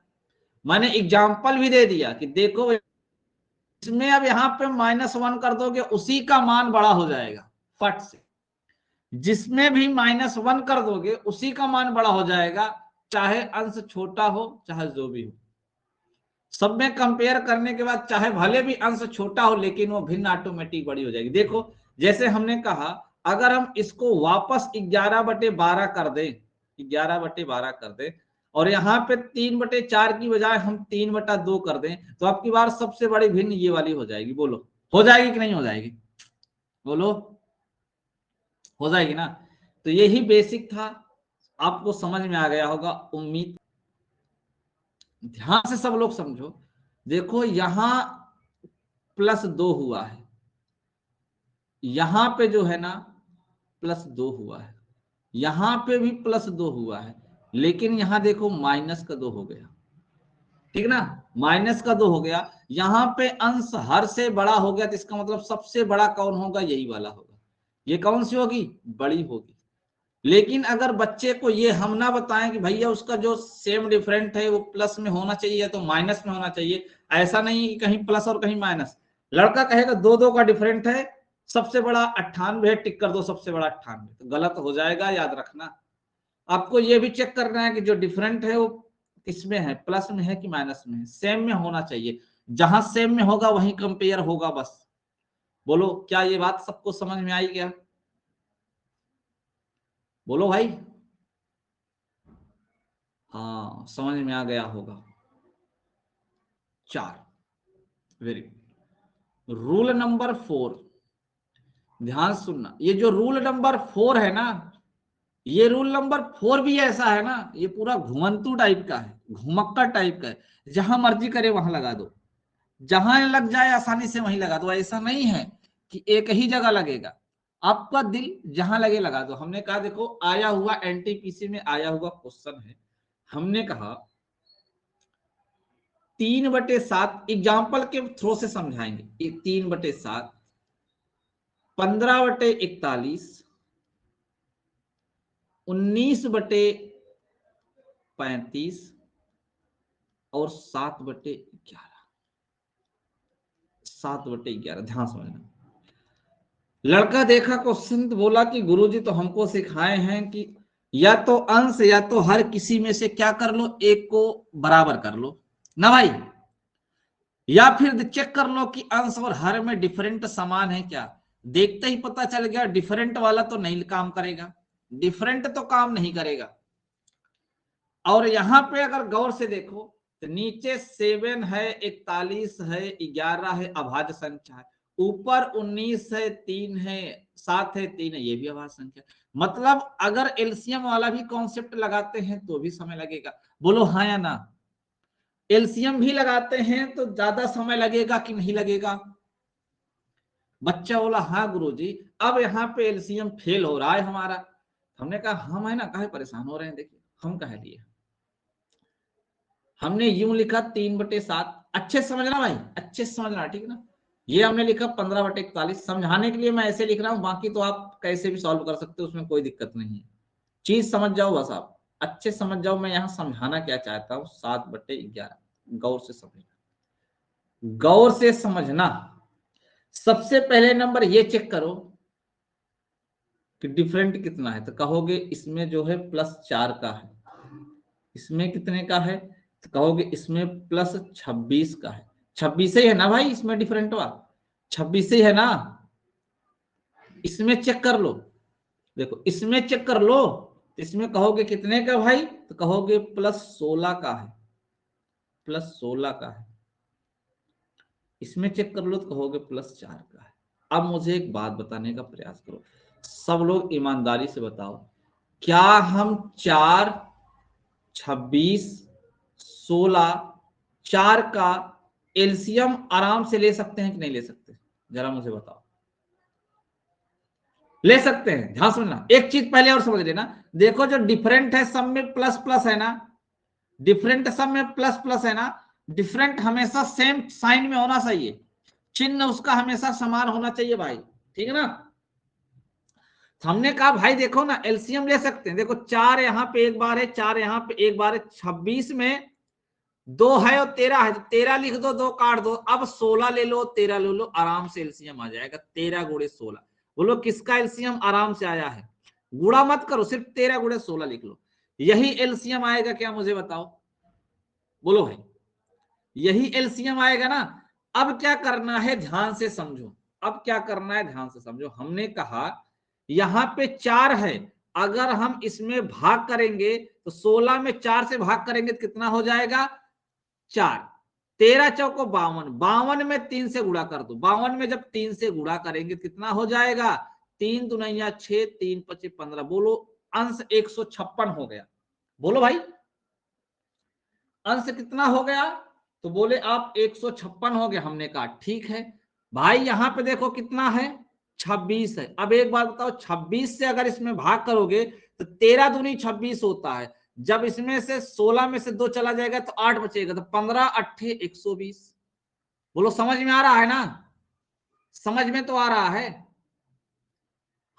मैंने एग्जाम्पल भी दे दिया कि देखो इसमें अब यहाँ पे -1 कर दोगे उसी का मान बड़ा हो जाएगा फट से, जिसमें भी -1 कर दोगे उसी का मान बड़ा हो जाएगा, चाहे अंश छोटा हो चाहे जो भी हो। सब में कंपेयर करने के बाद चाहे भले भी अंश छोटा हो लेकिन वो भिन्न ऑटोमेटिक बड़ी हो जाएगी। देखो जैसे हमने कहा अगर हम इसको वापस 11/12 कर दें, 11/12 कर दें और यहाँ पे 3/4 की बजाय हम 3/2 कर दें तो आपकी बार सबसे बड़ी भिन्न ये वाली हो जाएगी। बोलो हो जाएगी कि नहीं हो जाएगी? बोलो हो जाएगी ना। तो यही बेसिक था, आपको समझ में आ गया होगा उम्मीद। ध्यान से सब लोग समझो, देखो यहां +2 हुआ है, यहां पे जो है ना +2 हुआ है, यहां पे भी +2 हुआ है, लेकिन यहां देखो -2 हो गया, ठीक ना, -2 हो गया। यहां पे अंश हर से बड़ा हो गया तो इसका मतलब सबसे बड़ा कौन होगा? यही वाला होगा। ये कौन सी होगी? बड़ी होगी। लेकिन अगर बच्चे को ये हम ना बताएं कि भैया उसका जो सेम डिफरेंट है वो प्लस में होना चाहिए या तो माइनस में होना चाहिए, ऐसा नहीं है कि कहीं प्लस और कहीं माइनस। लड़का कहेगा 2-2 का डिफरेंट है, सबसे बड़ा 98 है, टिक कर दो सबसे बड़ा 98, तो गलत हो जाएगा, याद रखना। आपको ये भी चेक करना है कि जो डिफरेंट है वो किसमें है, प्लस में है कि माइनस में है। सेम में होना चाहिए, जहां सेम में होगा वहीं कंपेयर होगा बस। बोलो क्या ये बात सबको समझ में आई? क्या बोलो भाई? हाँ समझ में आ गया होगा। 4, वेरी गुड। रूल नंबर 4, ध्यान सुनना, ये जो रूल नंबर 4 है ना, ये रूल नंबर 4 भी ऐसा है ना, ये पूरा घुमंतू टाइप का है, घुमक्कर टाइप का है, जहां मर्जी करे वहां लगा दो, जहां लग जाए आसानी से वहीं लगा दो। ऐसा नहीं है कि एक ही जगह लगेगा, आपका दिल जहां लगे लगा दो। हमने कहा देखो आया हुआ एनटीपीसी में आया हुआ क्वेश्चन है, हमने कहा 3/7, एग्जाम्पल के थ्रू से समझाएंगे। 3/7, 15/41, 19/35 और 7/11, 7/11। ध्यान समझना, लड़का देखा क्वेश्चन तो बोला कि गुरुजी तो हमको सिखाए हैं कि या तो अंश या तो हर किसी में से क्या कर लो, एक को बराबर कर लो ना भाई। या फिर चेक कर लो कि अंश और हर में डिफरेंट समान है क्या। देखते ही पता चल गया डिफरेंट वाला तो नहीं काम करेगा, डिफरेंट तो काम नहीं करेगा। और यहां पे अगर गौर से देखो तो नीचे 7 है, 41 है, 11 है, अभाज्य संख्या है। ऊपर 19 है, 3 है, 7 है, 3 है, ये भी अभाज्य संख्या। मतलब अगर एलसीएम वाला भी कॉन्सेप्ट लगाते हैं तो भी समय लगेगा। बोलो हाँ या ना। एलसीएम भी लगाते हैं तो ज्यादा समय लगेगा कि नहीं लगेगा। बच्चा बोला हाँ गुरुजी। अब यहाँ पे एलसीएम फेल हो रहा है हमारा। हमने कहा हम है ना काहे परेशान हो रहे हैं, देखिए हम कह लिए, हमने यूं लिखा 3/7। अच्छे से समझना भाई, अच्छे से समझना, ठीक है ना। ये हमने लिखा 15/41। समझाने के लिए मैं ऐसे लिख रहा हूं, बाकी तो आप कैसे भी सॉल्व कर सकते हो, उसमें कोई दिक्कत नहीं है। चीज समझ जाओ बस, आप अच्छे समझ जाओ मैं यहाँ समझाना क्या चाहता हूँ। 7/11 गौर से समझना, गौर से समझना। सबसे पहले नंबर ये चेक करो कि डिफरेंट कितना है, तो कहोगे इसमें जो है +4 का है, इसमें कितने का है, तो कहोगे इसमें +26 का है। 26 ही है ना भाई, इसमें डिफरेंट हुआ 26 ही है ना। इसमें चेक कर लो, देखो इसमें चेक कर लो, इसमें कहोगे कितने का भाई, तो कहोगे +16 का है, +16 का है। इसमें चेक कर लो तो कहोगे +4 का है। अब मुझे एक बात बताने का प्रयास करो, सब लोग ईमानदारी से बताओ, क्या हम 4, 26, 16, 4 का एलसीएम आराम से ले सकते हैं कि नहीं ले सकते? जरा मुझे बताओ। ले सकते हैं, ध्यान सुनना। एक चीज पहले और समझ लेना, देखो जो डिफरेंट है सब में प्लस प्लस है ना, डिफरेंट सब में प्लस प्लस है ना। डिफरेंट हमेशा सेम साइन में होना चाहिए, चिन्ह उसका हमेशा समान होना चाहिए भाई, ठीक है ना। हमने कहा भाई देखो ना एलसीएम ले सकते हैं, देखो 4 यहाँ पे एक बार है, 4 यहाँ पे एक बार है, 26 में 2 है और 13 है, तो 13 लिख दो, 2 काट दो। अब 16 ले लो, 13 ले लो, आराम से एलसीएम आ जाएगा। 13 × 16, बोलो किसका एलसीएम आराम से आया है। गुणा मत करो, सिर्फ 13 × 16 लिख लो, यही एलसीएम आएगा क्या, मुझे बताओ। बोलो भाई, यही एलसीएम आएगा ना। अब क्या करना है ध्यान से समझो, अब क्या करना है ध्यान से समझो। हमने कहा यहां पे 4 है, अगर हम इसमें भाग करेंगे तो 16 में 4 से भाग करेंगे तो कितना हो जाएगा, 4। 13 चौको 52, 52 में 3 से गुणा कर दो, 52 में जब 3 से गुणा करेंगे कितना हो जाएगा, 3 दूना 6, 3 × 5 = 15। बोलो अंश 156 हो गया। बोलो भाई अंश कितना हो गया, तो बोले आप 156 हो गया। हमने कहा ठीक है भाई, यहां पे देखो कितना है, 26 है। अब एक बात बताओ, 26 से अगर इसमें भाग करोगे तो 13 दूनी 26 होता है, जब इसमें से 16 में से 2 चला जाएगा तो 8 बचेगा, तो 15 8 120। बोलो समझ में आ रहा है ना, समझ में तो आ रहा है।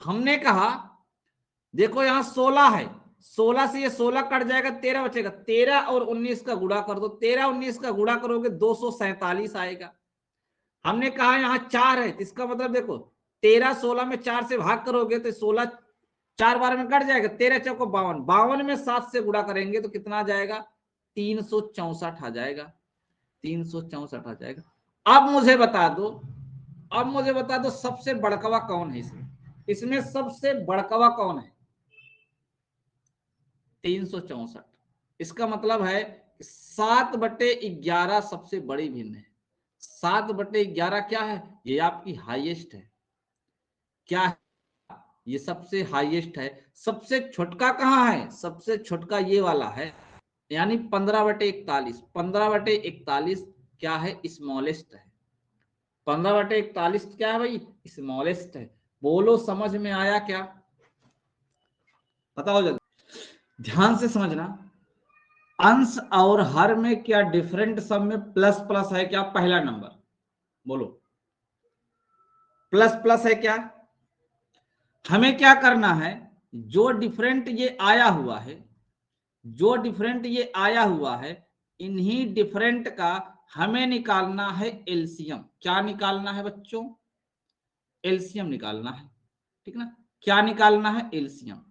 हमने कहा देखो यहां 16 है, 16 से ये 16 कट जाएगा, 13 बचेगा, 13 और 19 का गुणा कर दो, 13 19 का गुणा करोगे 247 आएगा। हमने कहा यहाँ 4 है, इसका मतलब देखो 13 16 में 4 से भाग करोगे तो 16 4 बार में कट जाएगा, 13 चौको 52, 52 में 7 से गुणा करेंगे तो कितना आ जाएगा, 364 आ जाएगा, 364 आ जाएगा। अब मुझे बता दो, अब मुझे बता दो सबसे बड़कवा कौन है इसमें, इसमें सबसे बड़कवा कौन है, 364। इसका मतलब है 7/11 सबसे बड़ी भिन्न है। 7/11 क्या है, ये आपकी हाईएस्ट है, क्या है, ये सबसे हाईएस्ट है। सबसे छोटका कहाँ है, सबसे छोटका ये वाला है, यानी 15/41। 15/41 क्या है, स्मॉलेस्ट है। 15/41 क्या है भाई, स्मॉलेस्ट है। बोलो समझ में आया क्या, बताओ जल्दी, ध्यान से समझना। अंश और हर में क्या डिफरेंट सब में प्लस प्लस है क्या, पहला नंबर बोलो, प्लस प्लस है क्या। हमें क्या करना है, जो डिफरेंट ये आया हुआ है, जो डिफरेंट ये आया हुआ है, इन्हीं डिफरेंट का हमें निकालना है एलसीएम। क्या निकालना है बच्चों, एलसीएम निकालना है, ठीक ना। क्या निकालना है, एलसीएम।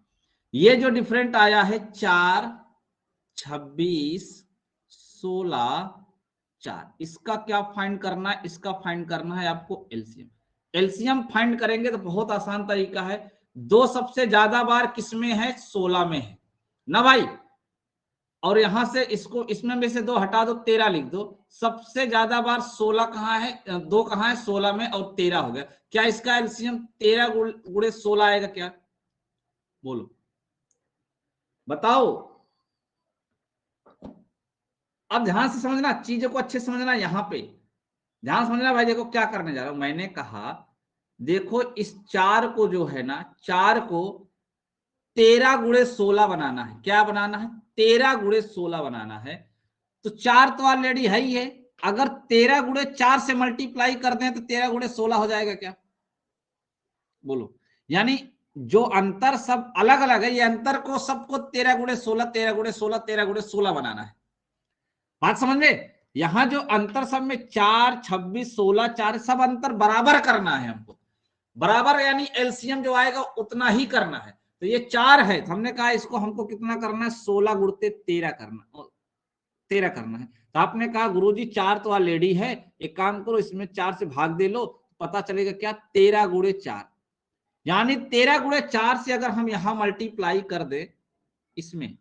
ये जो डिफरेंट आया है 4, 26, 16, 4। इसका क्या फाइंड करना है, इसका फाइंड करना है आपको एलसीएम। एलसीएम फाइंड करेंगे तो बहुत आसान तरीका है, 2 सबसे ज्यादा बार किसमें है, 16 में है ना भाई, और यहां से इसको इसमें में से 2 हटा दो, 13 लिख दो। सबसे ज्यादा बार 16 कहाँ है, 2 कहाँ है, 16 में, और 13 हो गया। क्या इसका एलसीएम 13 गुणे 16 आएगा क्या, बोलो बताओ। अब ध्यान से समझना, चीजों को अच्छे से समझना, यहां पे ध्यान समझना भाई। देखो क्या करने जा रहा हूं, मैंने कहा देखो इस 4 को जो है ना, 4 को 13 गुणे 16 बनाना है। क्या बनाना है, 13 गुणे 16 बनाना है। तो 4 तो ऑलरेडी है ही है, अगर 13 गुणे 4 से मल्टीप्लाई कर दें तो 13 गुणे 16 हो जाएगा क्या, बोलो। यानी जो अंतर सब अलग अलग है, ये अंतर को सबको 13 गुणे 16, 13 गुणे 16, 13 गुणे 16 बनाना है। बात समझ में, यहां जो अंतर सब में 4, 26, 16, 4 सब अंतर बराबर करना है हमको, बराबर, यानी एलसीएम जो आएगा उतना ही करना है। तो ये 4 है, तो हमने कहा इसको हमको कितना करना है, 16 गुणते 13 करना, 13 करना है। तो आपने कहा गुरुजी 4 तो ऑलरेडी है, एक काम करो इसमें 4 से भाग दे लो, पता चलेगा क्या, 13 गुणे 4। यानी 13 गुणे 4 से अगर हम यहां मल्टीप्लाई कर दे, इसमें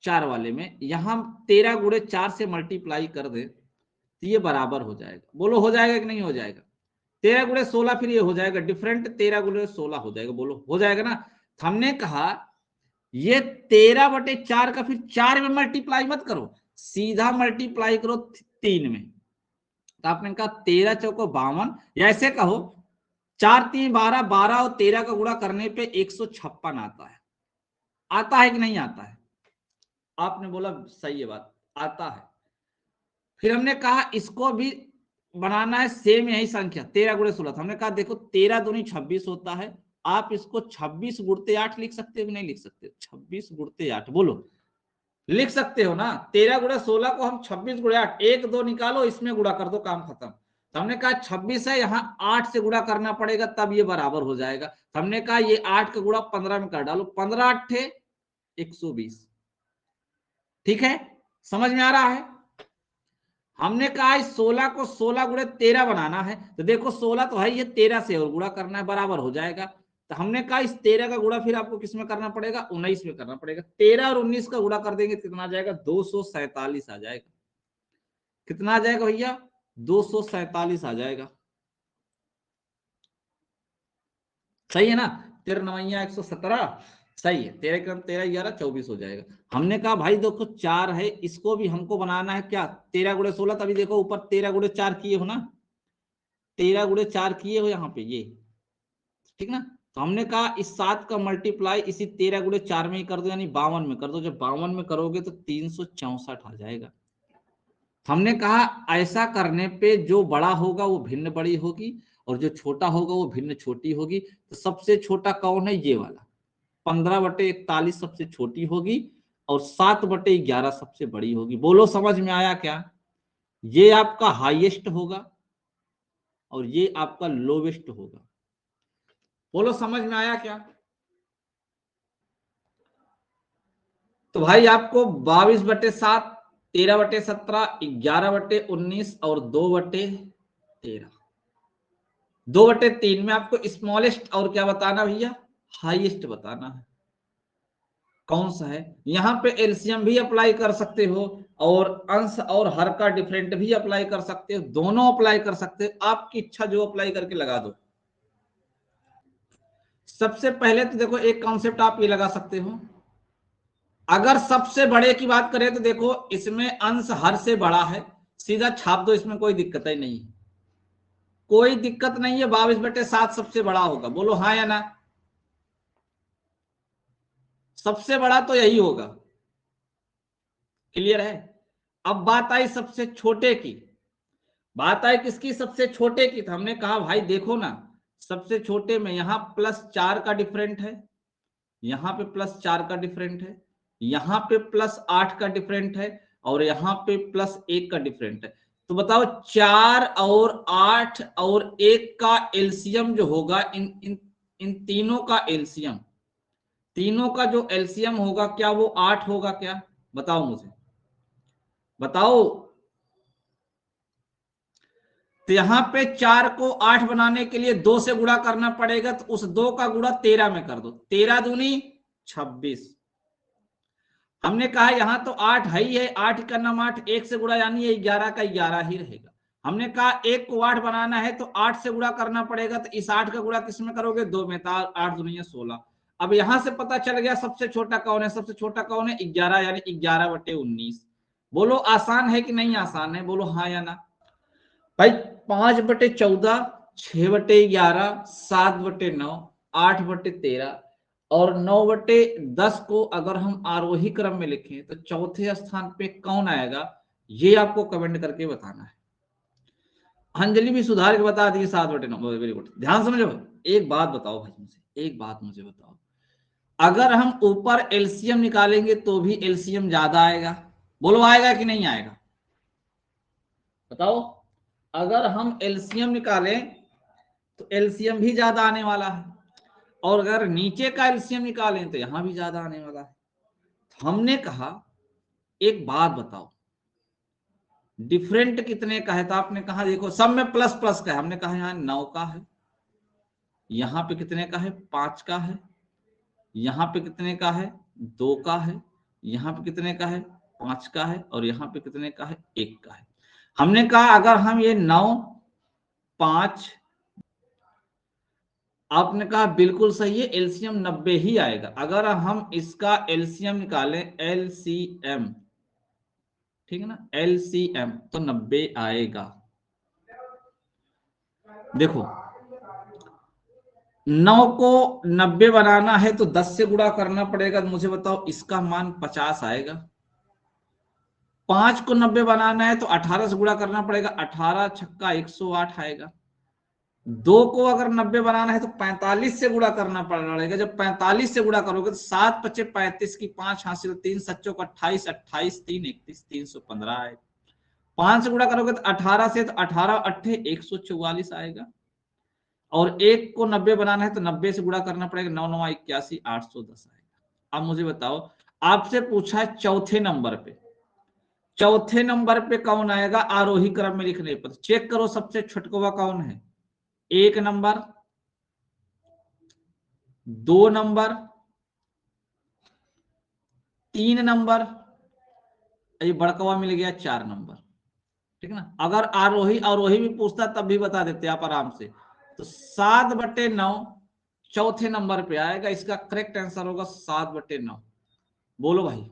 4 वाले में यहां 13 गुणे 4 से मल्टीप्लाई कर दे, तो ये बराबर हो जाएगा। बोलो हो जाएगा कि नहीं हो जाएगा, 13 गुणे 16 फिर ये हो जाएगा डिफरेंट, 13 गुणे 16 हो जाएगा, बोलो हो जाएगा ना। हमने कहा ये 13/4 का फिर 4 में मल्टीप्लाई मत करो, सीधा मल्टीप्लाई करो 3 में। तो आपने कहा 13 चौको 52, या ऐसे कहो 4 3 12, 12 और 13 का गुणा करने पे 156 आता है। आता है कि नहीं आता है, आपने बोला सही है बात, आता है। फिर हमने कहा इसको भी बनाना है सेम यही संख्या, 13 गुणे 16। हमने कहा देखो 13 दूनी 26 होता है, आप इसको 26 गुणते 8 लिख सकते हो कि नहीं लिख सकते, 26 गुणते 8, बोलो लिख सकते हो ना। 13 गुणे 16 को हम 26 गुणे 8, 1 2 निकालो, इसमें गुणा कर दो, काम खत्म। तो हमने कहा 26 है, यहाँ 8 से गुणा करना पड़ेगा तब ये बराबर हो जाएगा। हमने कहा ये 8 का गुणा 15 में कर डालो, 15 8 120। ठीक है, समझ में आ रहा है। हमने कहा इस 16 को 16 गुणे 13 बनाना है, तो देखो 16 तो है, ये 13 से और गुणा करना है, बराबर हो जाएगा। तो हमने कहा इस 13 का गुणा फिर आपको किसमें करना पड़ेगा, 19 में करना पड़ेगा। 13 और 19 का गुणा कर देंगे कितना आ जाएगा, 247 आ जाएगा। कितना आ जाएगा भैया, 247 आ जाएगा। सही है ना, 13 9 117, सही है। 13 क्रम 13 11 24 हो जाएगा। हमने कहा भाई देखो 4 है, इसको भी हमको बनाना है क्या, 13 गुणे 16, तभी देखो ऊपर 13 गुणे 4 किए हो ना, 13 गुणे 4 किए हो यहाँ पे ये, ठीक ना। तो हमने कहा इस 7 का मल्टीप्लाई इसी 13 गुणे 4 में ही कर दो, यानी 52 में कर दो। जब 52 में करोगे तो 364 आ जाएगा। हमने कहा ऐसा करने पे जो बड़ा होगा वो भिन्न बड़ी होगी, और जो छोटा होगा वो भिन्न छोटी होगी। तो सबसे छोटा कौन है, ये वाला 15/41 सबसे छोटी होगी, और 7/11 सबसे बड़ी होगी। बोलो समझ में आया क्या, ये आपका हाईएस्ट होगा और ये आपका लोवेस्ट होगा। बोलो समझ में आया क्या। तो भाई आपको 22/7, 13/17, 11/19 और 2/13, 2/3 में आपको स्मॉलेस्ट और क्या बताना भैया, हाईएस्ट बताना है। कौन सा है, यहाँ पे एलसीएम भी अप्लाई कर सकते हो, और अंश और हर का डिफरेंट भी अप्लाई कर सकते हो, दोनों अप्लाई कर सकते हो, आपकी इच्छा जो अप्लाई करके लगा दो। सबसे पहले तो देखो एक कॉन्सेप्ट आप ये लगा सकते हो, अगर सबसे बड़े की बात करें तो देखो इसमें अंश हर से बड़ा है, सीधा छाप दो, इसमें कोई दिक्कत ही नहीं है, कोई दिक्कत नहीं है। 22/7 सबसे बड़ा होगा, बोलो हाँ या ना, सबसे बड़ा तो यही होगा। क्लियर है। अब बात आई सबसे छोटे की, बात आई किसकी, सबसे छोटे की। तो हमने कहा भाई देखो ना, सबसे छोटे में यहाँ +4 का डिफरेंट है, यहाँ पे +4 का डिफरेंट है, यहाँ पे +8 का डिफरेंट है, और यहाँ पे +1 का डिफरेंट है। तो बताओ 4 और 8 और 1 का एलसीएम जो होगा, इन तीनों का एलसीएम, तीनों का जो एलसीएम होगा, क्या वो 8 होगा क्या, बताओ मुझे, बताओ। तो यहाँ पे 4 को 8 बनाने के लिए 2 से गुणा करना पड़ेगा, तो उस 2 का गुणा 13 में कर दो। 13 दूनी 26। हमने कहा यहां तो 8 है ही है, 8 का नाम 8, 1 से गुणा यानी ये 11 का 11 ही रहेगा। हमने कहा 1 को 8 बनाना है तो 8 से गुणा करना पड़ेगा, तो इस 8 का गुणा किस में करोगे? 2 में। 8 दूनी 16। अब यहां से पता चल गया सबसे छोटा कौन है। सबसे छोटा कौन है? 11, यानी 11/19। बोलो आसान है कि नहीं आसान है? बोलो हाँ या ना भाई। 5/14, 6/11, 7/9, 8/13 और 9/10 को अगर हम आरोही क्रम में लिखें तो चौथे स्थान पे कौन आएगा, ये आपको कमेंट करके बताना है। अंजलि भी सुधार के बता दी 7/9। वेरी गुड, ध्यान समझो। एक बात बताओ भाई मुझे, एक बात मुझे बताओ, अगर हम ऊपर एलसीएम निकालेंगे तो भी एलसीएम ज्यादा आएगा? बोलो आएगा कि नहीं आएगा? बताओ। अगर हम एलसीएम निकालें तो एलसीएम भी ज्यादा आने वाला है, और अगर नीचे का एलसीएम निकालें तो यहां भी ज्यादा आने वाला है। हमने कहा एक बात बताओ, डिफरेंट कितने का है? तो आपने कहा देखो सब में प्लस प्लस का है। हमने कहा यहाँ 9 का है, यहां पे कितने का है? 5 का है, यहां पे कितने का है? 2 का है, यहां पे कितने का है? 5 का है, और यहां पे कितने का है? 1 का है। हमने कहा अगर हम ये 9, 5, आपने कहा बिल्कुल सही है, एलसीएम 90 ही आएगा। अगर हम इसका एलसीएम निकालें, एलसीएम, ठीक है ना, एलसीएम, तो 90 आएगा। देखो 9 को 90 बनाना है तो 10 से गुणा करना पड़ेगा, तो मुझे बताओ इसका मान 50 आएगा। 5 को 90 बनाना है तो 18 से गुणा करना पड़ेगा, 18 छक्का 108 आएगा। 2 को अगर 90 बनाना है तो 45 से गुणा करना पड़ेगा। जब 45 से गुणा करोगे तो 7 × 5 = 35 की 5 हासिल, 3 सच्चों का 28, 28 3 31, 315 आएगा। 5 से गुणा करोगे तो 18 से, तो 18 8 144 आएगा। और 1 को 90 बनाना है तो 90 से गुणा करना पड़ेगा, 9 9 81, 810 आएगा। अब मुझे बताओ, आपसे पूछा है चौथे नंबर पे, चौथे नंबर पे कौन आएगा आरोही क्रम में लिखने पर? चेक करो सबसे छोटकवा कौन है। 1 नंबर, 2 नंबर, 3 नंबर, ये बड़कवा मिल गया 4 नंबर। ठीक है ना। अगर आरोही अवरोही भी पूछता तब भी बता देते आप आराम से। तो 7/9 चौथे नंबर पे आएगा। इसका करेक्ट आंसर होगा 7/9। बोलो भाई।